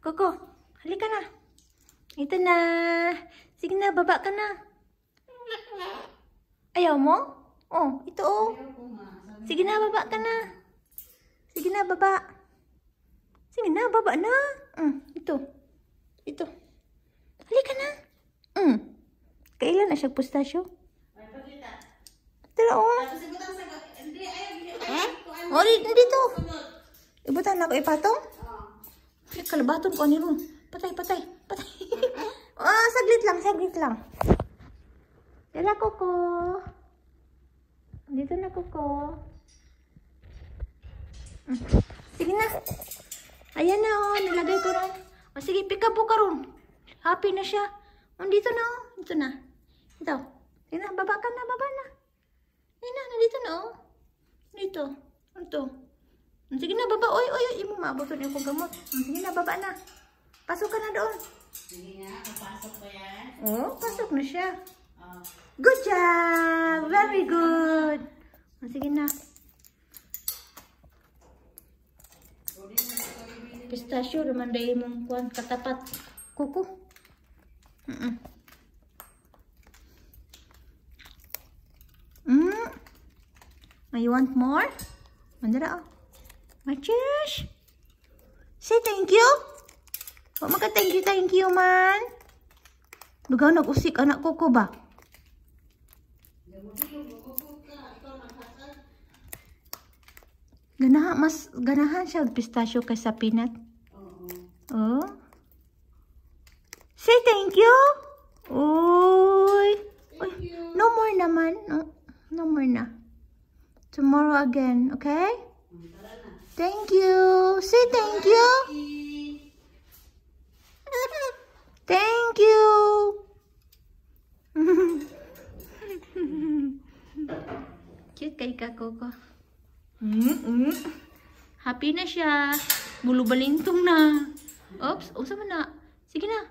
Koko, halika na. Ito na. Sige na, baba ka na. Ayaw mo? Oh, ito oh. Sige na, baba ka na. Sige na, baba. Sige na, baba na. Ito. Ito. Halika na. Kailan na siya pustasyo? Tara oh. Oh, dito. Ibutan na ako ipatong? Kalabaton ko ni Ron. Patay. Oh, saglit lang. Dala, Koko. Dito na, Koko. Sige na. Ayan na, oh. Nilagay ko ron. Oh, sige, pick up po ka ron. Happy na siya. Oh, dito na, oh. Dito na. Ito. Sige na, baba ka na, baba na. Ayan na, nandito na, oh. Dito. Ito. Sige na, baba. Oy, imo maaboton yung kong gamot. Sige na, baba na. Pasok ka na doon. Sige nga, papasok ko yan. Oh, pasok na siya. Good job! Very good! Sige na. Pistachio, naman dahil mong kuhan katapat. Kuko. You want more? Mandara oh. Machesh! Say thank you! Huwag maka-thank you man. Bagaw nag-usik anak Koko ba? Mas ganahan siya pistachio kaysa peanut. Oh. Say thank you. Uy. No more naman. No more na. Tomorrow again, okay? Thank you. Say thank you. Thank you. Cute kay ka, Koko. Happy na siya. Bulu balintong na. Oops, usap na. Sige na.